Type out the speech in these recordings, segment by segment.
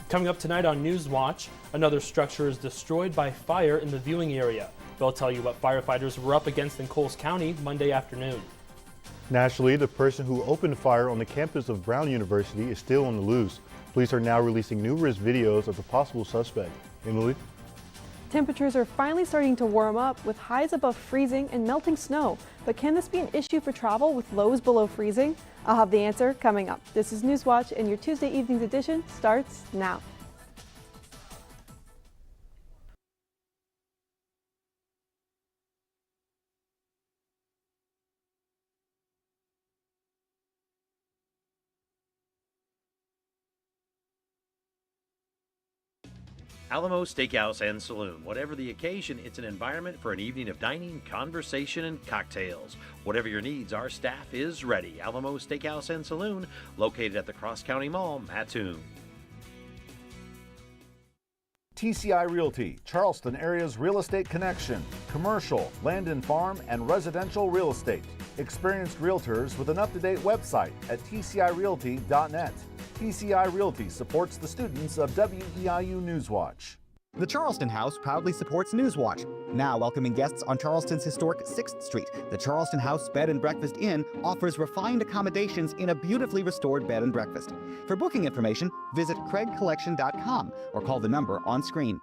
Coming up tonight on News Watch, another structure is destroyed by fire in the viewing area. They'll tell you what firefighters were up against in Coles County Monday afternoon. Nationally, the person who opened fire on the campus of Brown University is still on the loose. Police are now releasing numerous videos of the possible suspect. Emily? Temperatures are finally starting to warm up with highs above freezing and melting snow. But can this be an issue for travel with lows below freezing? I'll have the answer coming up. This is News Watch, and your Tuesday evening's edition starts now. Alamo Steakhouse and Saloon. Whatever the occasion, it's an environment for an evening of dining, conversation, and cocktails. Whatever your needs, our staff is ready. Alamo Steakhouse and Saloon, located at the Cross County Mall, Mattoon. TCI Realty, Charleston area's real estate connection. Commercial, land and farm, and residential real estate. Experienced realtors with an up-to-date website at tcirealty.net. TCI Realty supports the students of WEIU Newswatch. The Charleston House proudly supports Newswatch. Now welcoming guests on Charleston's historic 6th Street, the Charleston House Bed and Breakfast Inn offers refined accommodations in a beautifully restored bed and breakfast. For booking information, visit craigcollection.com or call the number on screen.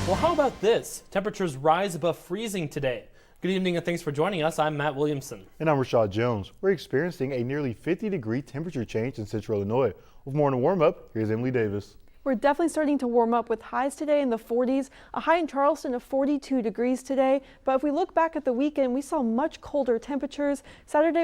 Well, how about this? Temperatures rise above freezing today. Good evening and thanks for joining us. I'm Matt Williamson. And I'm Rashad Jones. We're experiencing a nearly 50-degree temperature change in central Illinois. With more on the warm-up, here's Emily Davis. We're definitely starting to warm up with highs today in the 40s, a high in Charleston of 42 degrees today. But if we look back at the weekend, we saw much colder temperatures. Saturday,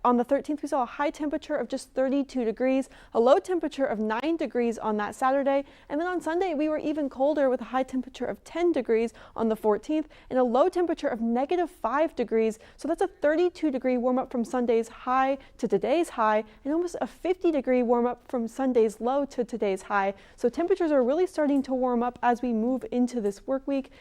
on the 13th, we saw a high temperature of just 32 degrees, a low temperature of 9 degrees on that Saturday. And then on Sunday, we were even colder with a high temperature of 10 degrees on the 14th and a low temperature of -5 degrees. So that's a 32-degree warm up from Sunday's high to today's high, and almost a 50-degree warm up from Sunday's low to today's high. So temperatures are really starting to warm up as we move into this work week.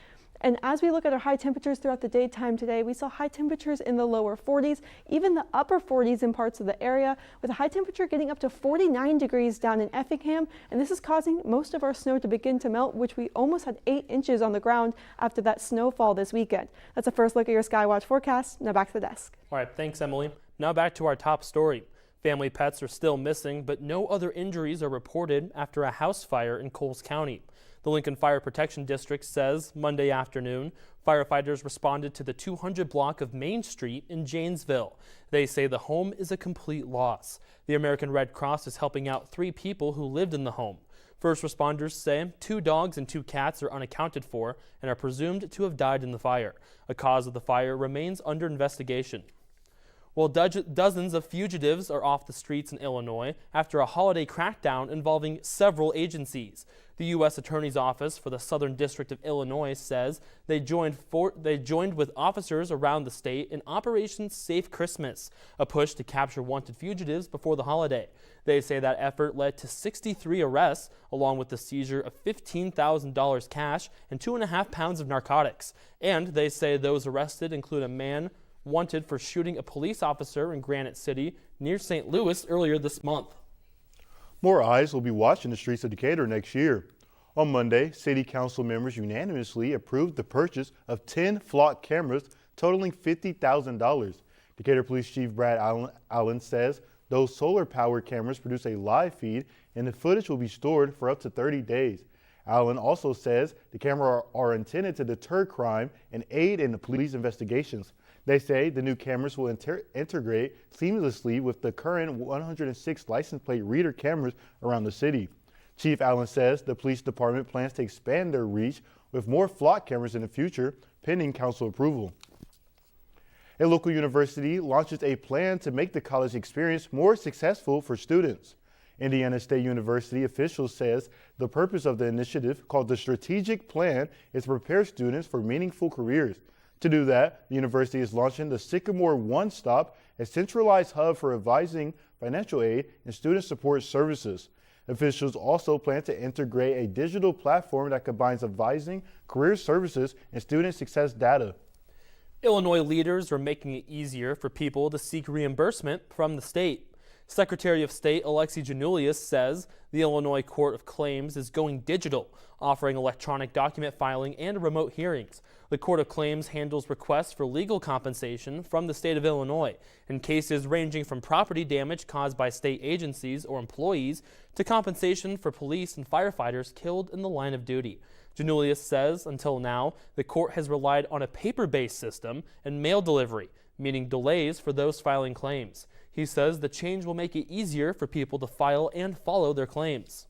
And as we look at our high temperatures throughout the daytime today, we saw high temperatures in the lower 40s, even the upper 40s in parts of the area, with a high temperature getting up to 49 degrees down in Effingham. And this is causing most of our snow to begin to melt, which we almost had 8 inches on the ground after that snowfall this weekend. That's a first look at your Skywatch forecast. Now back to the desk. All right, thanks, Emily. Now back to our top story. Family pets are still missing, but no other injuries are reported after a house fire in Coles County. The Lincoln Fire Protection District says Monday afternoon, firefighters responded to the 200 block of Main Street in Janesville. They say the home is a complete loss. The American Red Cross is helping out 3 people who lived in the home. First responders say 2 dogs and 2 cats are unaccounted for and are presumed to have died in the fire. A cause of the fire remains under investigation. Well, dozens of fugitives are off the streets in Illinois after a holiday crackdown involving several agencies. The U.S. Attorney's Office for the Southern District of Illinois says they joined with officers around the state in Operation Safe Christmas, a push to capture wanted fugitives before the holiday. They say that effort led to 63 arrests, along with the seizure of $15,000 cash and 2.5 pounds of narcotics. And they say those arrested include a man wanted for shooting a police officer in Granite City near St. Louis earlier this month. More eyes will be watching the streets of Decatur next year. On Monday, City Council members unanimously approved the purchase of 10 flock cameras totaling $50,000. Decatur Police Chief Brad Allen says those solar-powered cameras produce a live feed and the footage will be stored for up to 30 days. Allen also says the cameras are intended to deter crime and aid in the police investigations. They say the new cameras will integrate seamlessly with the current 106 license plate reader cameras around the city. Chief Allen says the police department plans to expand their reach with more flock cameras in the future, pending council approval. A local university launches a plan to make the college experience more successful for students. Indiana State University officials says the purpose of the initiative, called the Strategic Plan, is to prepare students for meaningful careers. To do that, the university is launching the Sycamore One Stop, a centralized hub for advising, financial aid, and student support services. Officials also plan to integrate a digital platform that combines advising, career services, and student success data. Illinois leaders are making it easier for people to seek reimbursement from the state. Secretary of State Alexi Janulius says the Illinois Court of Claims is going digital, offering electronic document filing and remote hearings. The Court of Claims handles requests for legal compensation from the state of Illinois in cases ranging from property damage caused by state agencies or employees to compensation for police and firefighters killed in the line of duty. Janulius says until now, the court has relied on a paper-based system and mail delivery, meaning delays for those filing claims. He says the change will make it easier for people to file and follow their claims.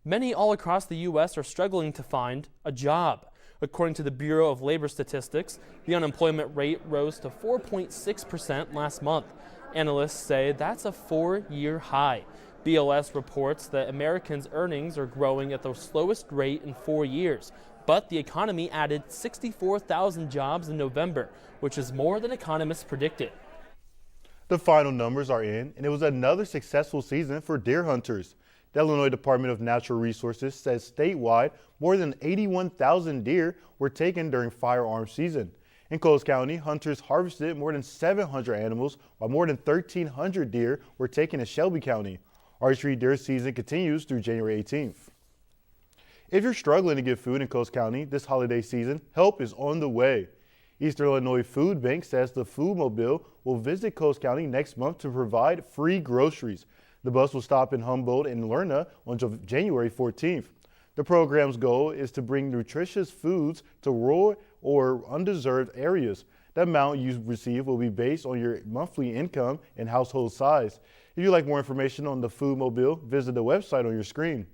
Many all across the U.S. are struggling to find a job. According to the Bureau of Labor Statistics, the unemployment rate rose to 4.6% last month. Analysts say that's a 4-year high. BLS reports that Americans' earnings are growing at the slowest rate in 4 years, but the economy added 64,000 jobs in November, which is more than economists predicted. The final numbers are in, and it was another successful season for deer hunters. The Illinois Department of Natural Resources says statewide more than 81,000 deer were taken during firearms season. In Coles County, hunters harvested more than 700 animals, while more than 1,300 deer were taken in Shelby County. Archery deer season continues through January 18th. If you're struggling to get food in Coles County this holiday season, help is on the way. Eastern Illinois Food Bank says the Food Mobile will visit Coles County next month to provide free groceries. The bus will stop in Humboldt and Lerna on January 14th. The program's goal is to bring nutritious foods to rural or undeserved areas. The amount you receive will be based on your monthly income and household size. If you'd like more information on the Food Mobile, visit the website on your screen.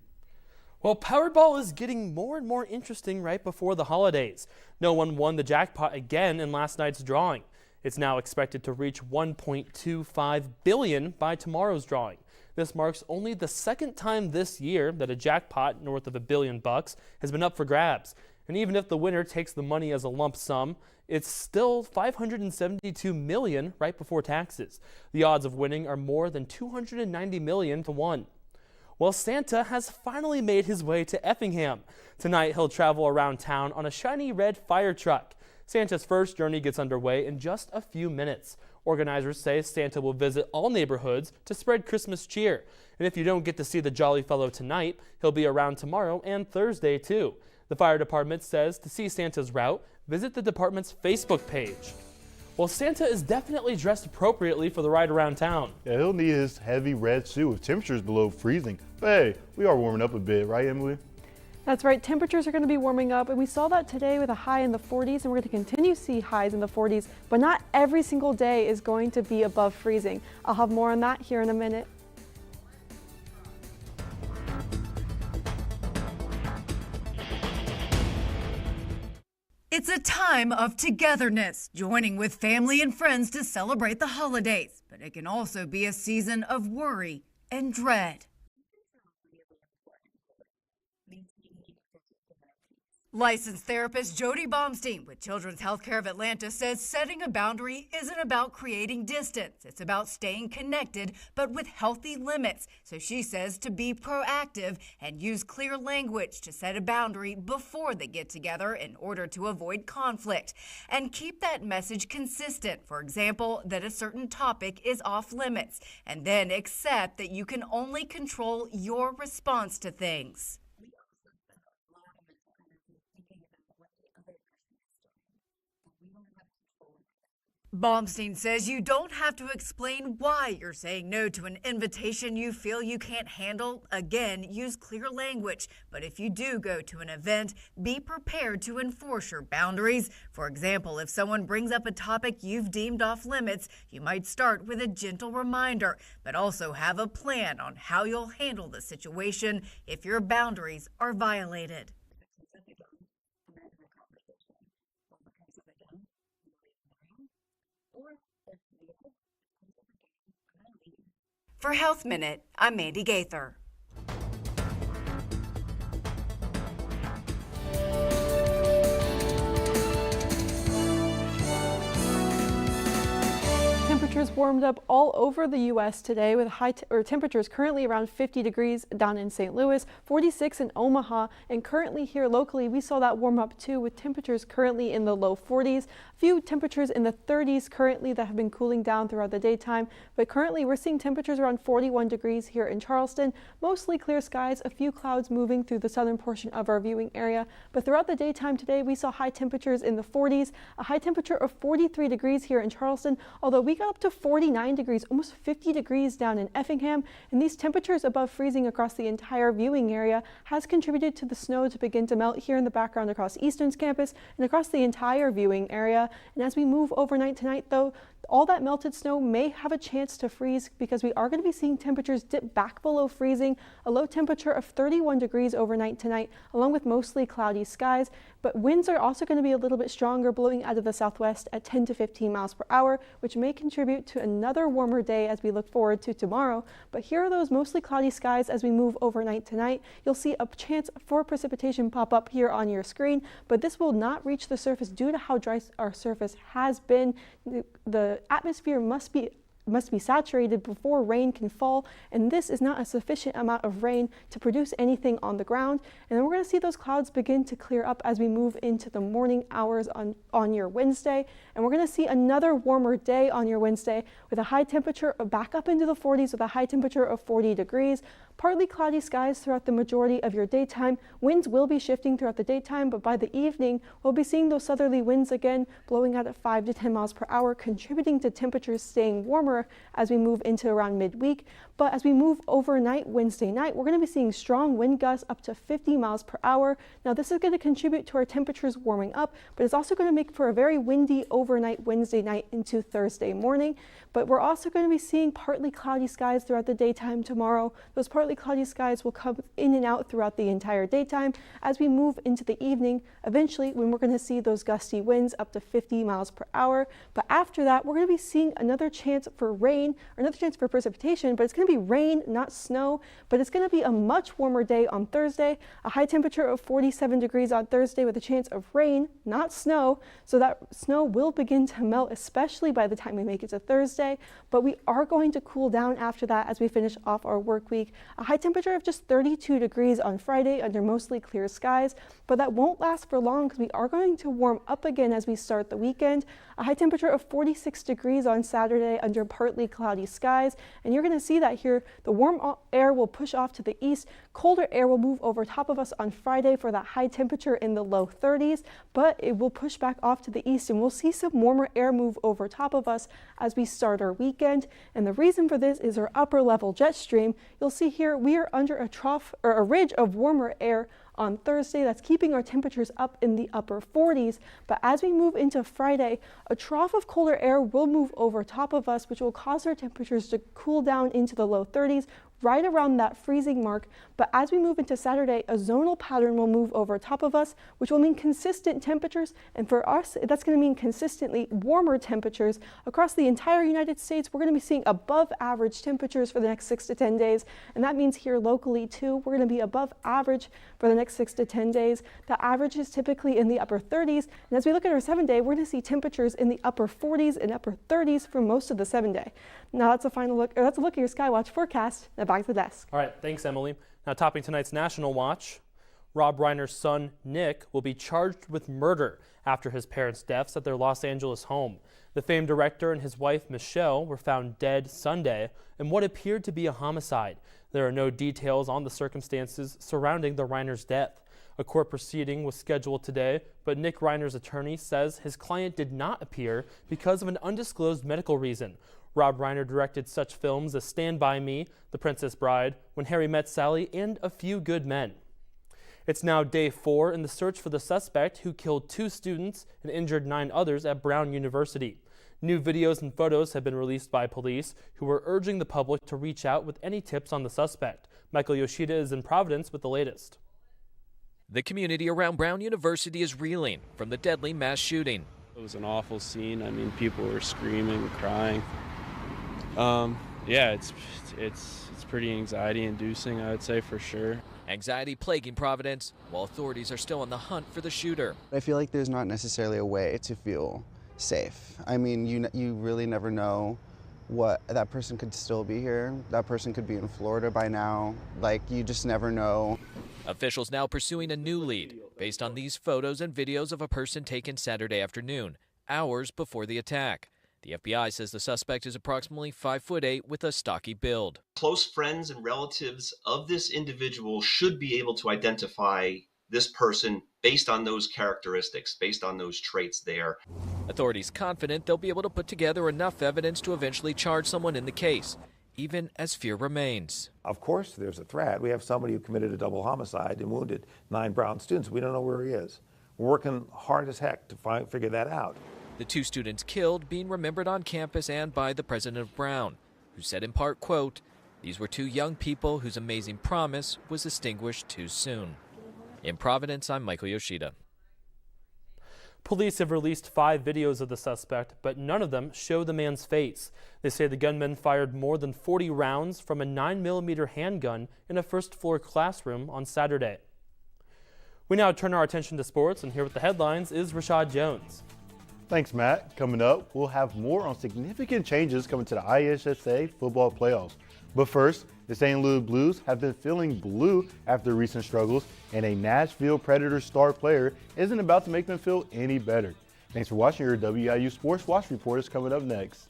Well, Powerball is getting more and more interesting right before the holidays. No one won the jackpot again in last night's drawing. It's now expected to reach $1.25 billion by tomorrow's drawing. This marks only the second time this year that a jackpot north of $1 billion has been up for grabs. And even if the winner takes the money as a lump sum, it's still $572 million right before taxes. The odds of winning are more than $290 million to 1. Well, Santa has finally made his way to Effingham. Tonight, he'll travel around town on a shiny red fire truck. Santa's first journey gets underway in just a few minutes. Organizers say Santa will visit all neighborhoods to spread Christmas cheer. And if you don't get to see the jolly fellow tonight, he'll be around tomorrow and Thursday too. The fire department says to see Santa's route, visit the department's Facebook page. Well, Santa is definitely dressed appropriately for the ride around town. Yeah, he'll need his heavy red suit with temperatures below freezing. But hey, we are warming up a bit, right, Emily? That's right. Temperatures are going to be warming up, and we saw that today with a high in the 40s, and we're going to continue to see highs in the 40s, but not every single day is going to be above freezing. I'll have more on that here in a minute. It's a time of togetherness, joining with family and friends to celebrate the holidays, but it can also be a season of worry and dread. Licensed therapist Jody Baumstein with Children's Healthcare of Atlanta says setting a boundary isn't about creating distance. It's about staying connected, but with healthy limits. So she says to be proactive and use clear language to set a boundary before they get together in order to avoid conflict. And keep that message consistent. For example, that a certain topic is off limits. And then accept that you can only control your response to things. Baumstein says you don't have to explain why you're saying no to an invitation you feel you can't handle. Again, use clear language. But if you do go to an event, be prepared to enforce your boundaries. For example, if someone brings up a topic you've deemed off limits, you might start with a gentle reminder, but also have a plan on how you'll handle the situation if your boundaries are violated. For Health Minute, I'm Mandy Gaither. Temperatures temperatures warmed up all over the U.S. today with temperatures currently around 50 degrees down in St. Louis, 46 in Omaha, and currently here locally we saw that warm up too with temperatures currently in the low 40s. A few temperatures in the 30s currently that have been cooling down throughout the daytime, but currently we're seeing temperatures around 41 degrees here in Charleston. Mostly clear skies, a few clouds moving through the southern portion of our viewing area, but throughout the daytime today we saw high temperatures in the 40s, a high temperature of 43 degrees here in Charleston, although we got up to 49 degrees, almost 50 degrees down in Effingham, and these temperatures above freezing across the entire viewing area has contributed to the snow to begin to melt here in the background across Eastern's campus and across the entire viewing area. And as we move overnight tonight, though, all that melted snow may have a chance to freeze because we are going to be seeing temperatures dip back below freezing, a low temperature of 31 degrees overnight tonight, along with mostly cloudy skies. But winds are also going to be a little bit stronger, blowing out of the southwest at 10 to 15 miles per hour, which may contribute to another warmer day as we look forward to tomorrow. But here are those mostly cloudy skies as we move overnight tonight. You'll see a chance for precipitation pop up here on your screen, but this will not reach the surface due to how dry our surface has been. The atmosphere must be saturated before rain can fall, and this is not a sufficient amount of rain to produce anything on the ground. And then we're going to see those clouds begin to clear up as we move into the morning hours on your Wednesday, and we're going to see another warmer day on your Wednesday with a high temperature back up into the 40s with a high temperature of 40 degrees. Partly cloudy skies throughout the majority of your daytime. Winds will be shifting throughout the daytime, but by the evening, we'll be seeing those southerly winds again, blowing out at 5 to 10 miles per hour, contributing to temperatures staying warmer as we move into around midweek. But as we move overnight Wednesday night, we're going to be seeing strong wind gusts up to 50 miles per hour. Now, this is going to contribute to our temperatures warming up, but it's also going to make for a very windy overnight Wednesday night into Thursday morning. But we're also going to be seeing partly cloudy skies throughout the daytime tomorrow. Those partly cloudy skies will come in and out throughout the entire daytime as we move into the evening, eventually when we're going to see those gusty winds up to 50 miles per hour. But after that, we're going to be seeing another chance for rain, or another chance for precipitation, but it's going to be rain, not snow. But it's going to be a much warmer day on Thursday, a high temperature of 47 degrees on Thursday with a chance of rain, not snow. So that snow will begin to melt, especially by the time we make it to Thursday. But we are going to cool down after that as we finish off our work week. A high temperature of just 32 degrees on Friday under mostly clear skies, but that won't last for long because we are going to warm up again as we start the weekend. A high temperature of 46 degrees on Saturday under partly cloudy skies, and you're going to see that here. The warm air will push off to the east. Colder air will move over top of us on Friday for that high temperature in the low 30s, but it will push back off to the east, and we'll see some warmer air move over top of us as we start our weekend. And the reason for this is our upper level jet stream. You'll see here we are under a trough or a ridge of warmer air on Thursday that's keeping our temperatures up in the upper 40s. But as we move into Friday, a trough of colder air will move over top of us, which will cause our temperatures to cool down into the low 30s, right around that freezing mark. But as we move into Saturday, a zonal pattern will move over top of us, which will mean consistent temperatures. And for us, that's going to mean consistently warmer temperatures across the entire United States. We're going to be seeing above average temperatures for the next 6 to 10 days. And that means here locally too, we're going to be above average for the next 6 to 10 days. The average is typically in the upper 30s. And as we look at our 7-day, we're going to see temperatures in the upper 40s and upper 30s for most of the 7-day. Now that's a look at your Skywatch forecast. Now back to the desk. All right, thanks, Emily. Now topping tonight's National Watch, Rob Reiner's son, Nick, will be charged with murder after his parents' deaths at their Los Angeles home. The famed director and his wife, Michelle, were found dead Sunday in what appeared to be a homicide. There are no details on the circumstances surrounding the Reiner's death. A court proceeding was scheduled today, but Nick Reiner's attorney says his client did not appear because of an undisclosed medical reason. Rob Reiner directed such films as Stand By Me, The Princess Bride, When Harry Met Sally, and A Few Good Men. It's now day 4 in the search for the suspect who killed 2 students and injured 9 others at Brown University. New videos and photos have been released by police, who are urging the public to reach out with any tips on the suspect. Michael Yoshida is in Providence with the latest. The community around Brown University is reeling from the deadly mass shooting. It was an awful scene. I mean, people were screaming, crying. Yeah, it's pretty anxiety-inducing, I would say, for sure. Anxiety plaguing Providence, while authorities are still on the hunt for the shooter. I feel like there's not necessarily a way to feel safe. I mean, you really never know what that person could still be here. That person could be in Florida by now. Like, you just never know. Officials now pursuing a new lead based on these photos and videos of a person taken Saturday afternoon, hours before the attack. The FBI says the suspect is approximately 5'8" with a stocky build. Close friends and relatives of this individual should be able to identify this person based on those characteristics, based on those traits there. Authorities confident they'll be able to put together enough evidence to eventually charge someone in the case, even as fear remains. Of course there's a threat. We have somebody who committed a double homicide and wounded 9 Brown students. We don't know where he is. We're working hard as heck to figure that out. The 2 students killed being remembered on campus and by the president of Brown, who said in part, quote, "These were 2 young people whose amazing promise was extinguished too soon." In Providence, I'm Michael Yoshida. Police have released 5 videos of the suspect, but none of them show the man's face. They say the gunman fired more than 40 rounds from a 9mm handgun in a first-floor classroom on Saturday. We now turn our attention to sports, and here with the headlines is Rashad Jones. Thanks, Matt. Coming up, we'll have more on significant changes coming to the ISSA football playoffs. But first, the St. Louis Blues have been feeling blue after recent struggles, and a Nashville Predators star player isn't about to make them feel any better. Thanks for watching. Your WEIU Sports Watch Report is coming up next.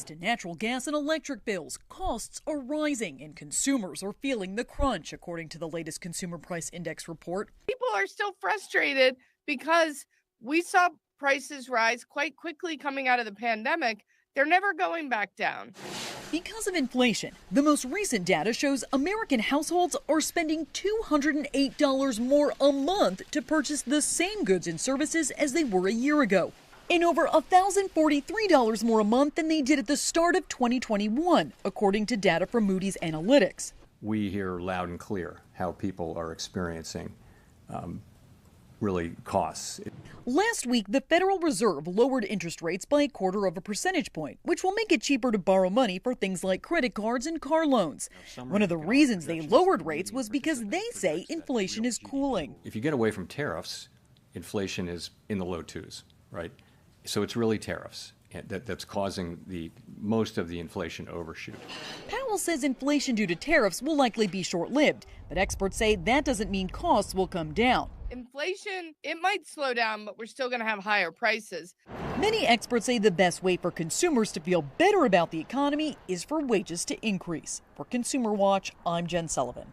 To natural gas and electric bills, costs are rising and consumers are feeling the crunch, according to the latest Consumer Price Index report. People are still frustrated because we saw prices rise quite quickly coming out of the pandemic. They're never going back down. Because of inflation, the most recent data shows American households are spending $208 more a month to purchase the same goods and services as they were a year ago, and over $1,043 more a month than they did at the start of 2021, according to data from Moody's Analytics. We hear loud and clear how people are experiencing really costs. Last week, the Federal Reserve lowered interest rates by 1/4 percentage point, which will make it cheaper to borrow money for things like credit cards and car loans. One of the reasons they lowered rates was because they say inflation is cooling. If you get away from tariffs, inflation is in the low 2s, right? So it's really tariffs that's causing most of the inflation overshoot. Powell says inflation due to tariffs will likely be short-lived, but experts say that doesn't mean costs will come down. Inflation, it might slow down, but we're still going to have higher prices. Many experts say the best way for consumers to feel better about the economy is for wages to increase. For Consumer Watch, I'm Jen Sullivan.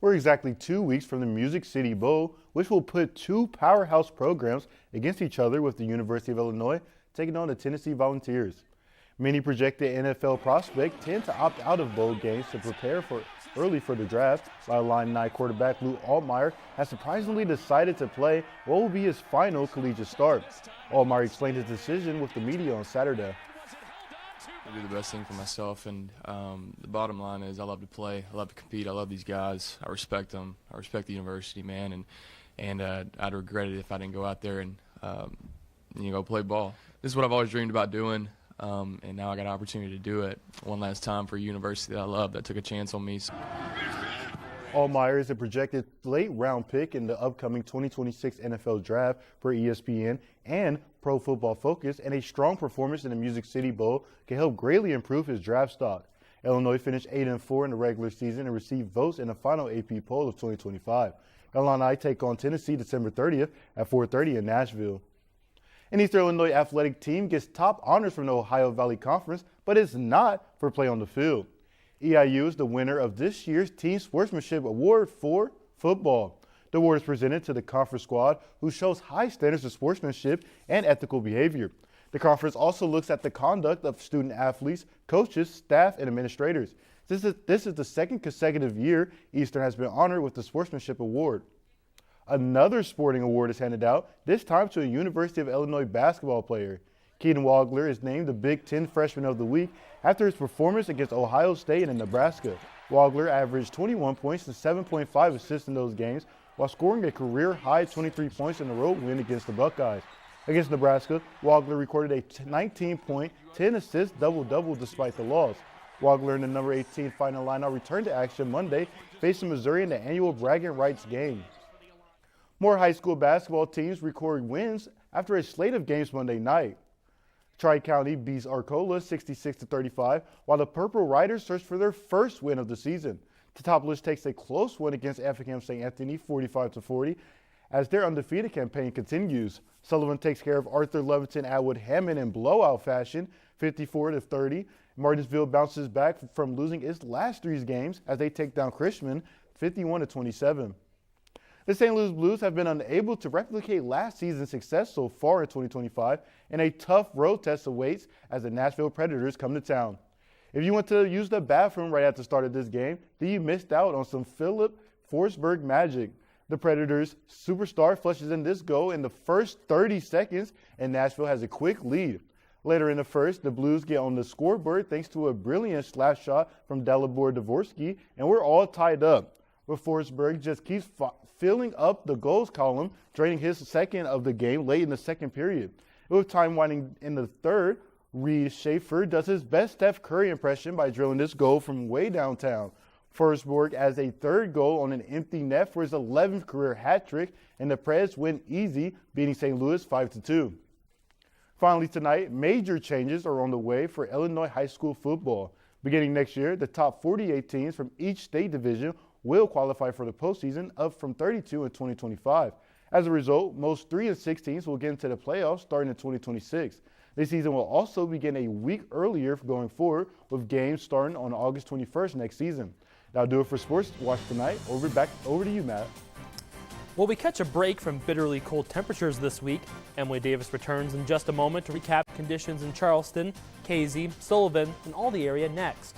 We're exactly 2 weeks from the Music City Bowl, which will put 2 powerhouse programs against each other, with the University of Illinois taking on the Tennessee Volunteers. Many projected NFL prospects tend to opt out of bowl games to prepare early for the draft, while Illini quarterback Lou Altmaier has surprisingly decided to play what will be his final collegiate start. Altmaier explained his decision with the media on Saturday. I do the best thing for myself, and the bottom line is I love to play, I love to compete, I love these guys, I respect them, I respect the university, man, and I'd regret it if I didn't go out there and go play ball. This is what I've always dreamed about doing, and now I got an opportunity to do it one last time for a university that I love that took a chance on me. Altmaier is a projected late-round pick in the upcoming 2026 NFL Draft for ESPN and Pro Football Focus, and a strong performance in the Music City Bowl can help greatly improve his draft stock. Illinois finished 8-4 in the regular season and received votes in the final AP poll of 2025. Illini take on Tennessee December 30th at 4:30 in Nashville. An Eastern Illinois athletic team gets top honors from the Ohio Valley Conference, but it's not for play on the field. EIU is the winner of this year's Team Sportsmanship Award for football. The award is presented to the conference squad, who shows high standards of sportsmanship and ethical behavior. The conference also looks at the conduct of student athletes, coaches, staff, and administrators. This is the second consecutive year Eastern has been honored with the Sportsmanship Award. Another sporting award is handed out, this time to a University of Illinois basketball player. Keaton Wagler is named the Big Ten Freshman of the Week after his performance against Ohio State and Nebraska. Wagler averaged 21 points and 7.5 assists in those games, while scoring a career-high 23 points in a road win against the Buckeyes. Against Nebraska, Wagler recorded a 19-point, 10-assist double-double despite the loss. Wagler and the number 18 final lineup returned to action Monday, facing Missouri in the annual bragging rights game. More high school basketball teams recorded wins after a slate of games Monday night. Tri-County beats Arcola 66-35, while the Purple Riders search for their first win of the season. Teutopolis takes a close win against Effingham St. Anthony 45-40 as their undefeated campaign continues. Sullivan takes care of Arthur Lovington Atwood Hammond in blowout fashion 54-30. Martinsville bounces back from losing its last 3 games as they take down Christman 51-27. The St. Louis Blues have been unable to replicate last season's success so far in 2025, and a tough road test awaits as the Nashville Predators come to town. If you went to use the bathroom right at the start of this game, then you missed out on some Philip Forsberg magic. The Predators' superstar flushes in this goal in the first 30 seconds, and Nashville has a quick lead. Later in the first, the Blues get on the scoreboard thanks to a brilliant slap shot from Dalibor Dvorsky, and we're all tied up. But Forsberg just keeps filling up the goals column, draining his second of the game late in the second period. With time winding in the third, Reed Schaefer does his best Steph Curry impression by drilling this goal from way downtown. Forsberg adds a third goal on an empty net for his 11th career hat trick, and the Preds win easy, beating St. Louis 5-2. Finally tonight, major changes are on the way for Illinois high school football. Beginning next year, the top 48 teams from each state division will qualify for the postseason, up from 32 in 2025. As a result, most 3 and 6 teams will get into the playoffs starting in 2026. This season will also begin a week earlier going forward, with games starting on August 21st next season. That'll do it for Sports Watch tonight. Over to you, Matt. Well, we catch a break from bitterly cold temperatures this week. Emily Davis returns in just a moment to recap conditions in Charleston, Casey, Sullivan, and all the area next.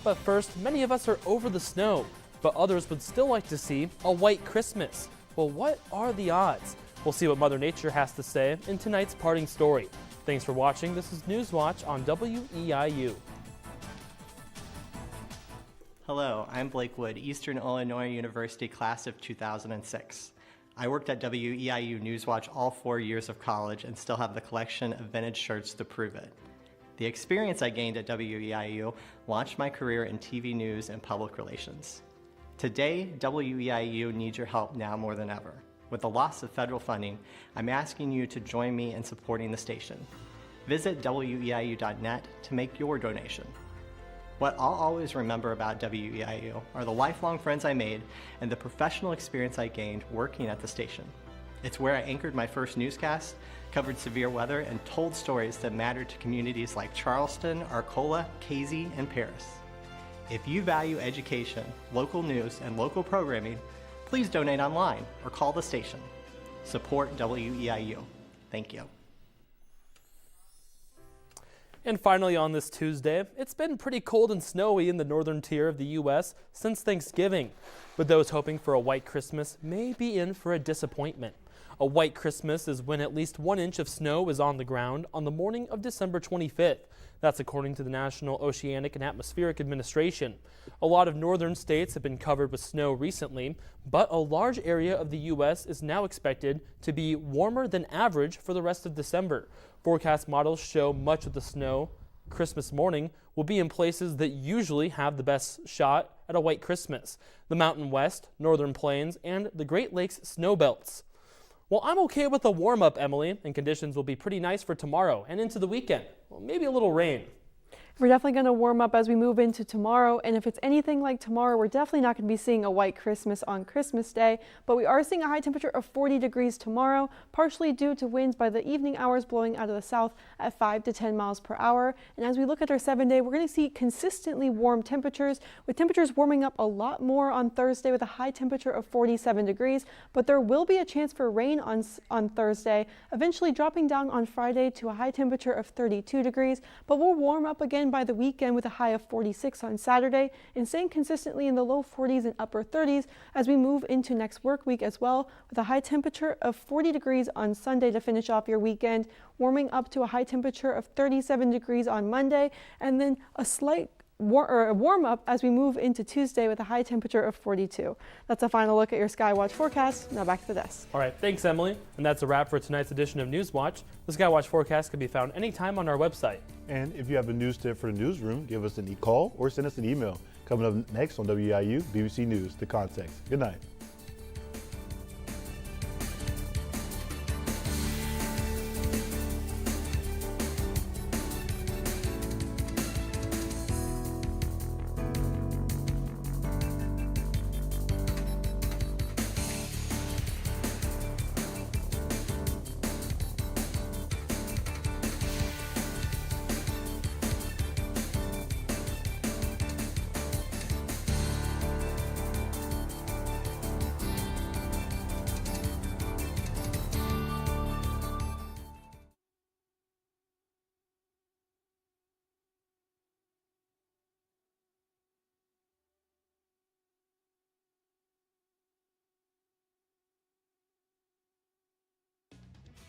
But first, many of us are over the snow, but others would still like to see a white Christmas. Well, what are the odds? We'll see what Mother Nature has to say in tonight's parting story. Thanks for watching. This is Newswatch on WEIU. Hello, I'm Blake Wood, Eastern Illinois University class of 2006. I worked at WEIU Newswatch all 4 years of college and still have the collection of vintage shirts to prove it. The experience I gained at WEIU launched my career in TV news and public relations. Today, WEIU needs your help now more than ever. With the loss of federal funding, I'm asking you to join me in supporting the station. Visit WEIU.net to make your donation. What I'll always remember about WEIU are the lifelong friends I made and the professional experience I gained working at the station. It's where I anchored my first newscast, covered severe weather, and told stories that mattered to communities like Charleston, Arcola, Casey, and Paris. If you value education, local news, and local programming, please donate online or call the station. Support WEIU. Thank you. And finally on this Tuesday, it's been pretty cold and snowy in the northern tier of the U.S. since Thanksgiving. But those hoping for a white Christmas may be in for a disappointment. A white Christmas is when at least 1 inch of snow is on the ground on the morning of December 25th. That's according to the National Oceanic and Atmospheric Administration. A lot of northern states have been covered with snow recently, but a large area of the U.S. is now expected to be warmer than average for the rest of December. Forecast models show much of the snow Christmas morning will be in places that usually have the best shot at a white Christmas: the Mountain West, Northern Plains, and the Great Lakes snow belts. Well, I'm okay with a warm-up, Emily, and conditions will be pretty nice for tomorrow and into the weekend. Well, maybe a little rain. We're definitely going to warm up as we move into tomorrow, and if it's anything like tomorrow, we're definitely not going to be seeing a white Christmas on Christmas Day, but we are seeing a high temperature of 40 degrees tomorrow, partially due to winds by the evening hours blowing out of the south at 5 to 10 miles per hour. And as we look at our 7-day, we're going to see consistently warm temperatures, with temperatures warming up a lot more on Thursday with a high temperature of 47 degrees, but there will be a chance for rain on Thursday, eventually dropping down on Friday to a high temperature of 32 degrees, but we'll warm up again again by the weekend with a high of 46 on Saturday and staying consistently in the low 40s and upper 30s as we move into next work week as well, with a high temperature of 40 degrees on Sunday to finish off your weekend, warming up to a high temperature of 37 degrees on Monday, and then a slight warm up as we move into Tuesday with a high temperature of 42. That's a final look at your Skywatch forecast. Now back to the desk. All right, thanks, Emily. And that's a wrap for tonight's edition of Newswatch. The Skywatch forecast can be found anytime on our website. And if you have a news tip for the newsroom, give us an call or send us an email. Coming up next on WEIU BBC News, The Context. Good night.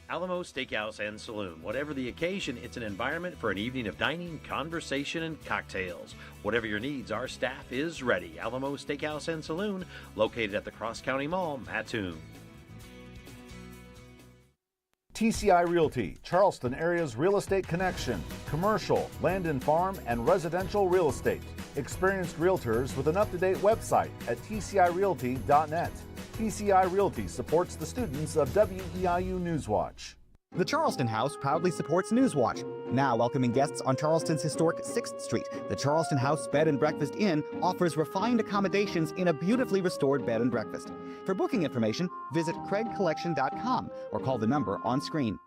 Alamo Steakhouse and Saloon. Whatever the occasion, it's an environment for an evening of dining, conversation, and cocktails. Whatever your needs, our staff is ready. Alamo Steakhouse and Saloon, located at the Cross County Mall, Mattoon. TCI Realty, Charleston area's real estate connection. Commercial, land and farm, and residential real estate. Experienced realtors with an up-to-date website at tcirealty.net. TCI Realty supports the students of WEIU Newswatch. The Charleston House proudly supports Newswatch. Now welcoming guests on Charleston's historic 6th Street. The Charleston House Bed and Breakfast Inn offers refined accommodations in a beautifully restored bed and breakfast. For booking information, visit craigcollection.com or call the number on screen.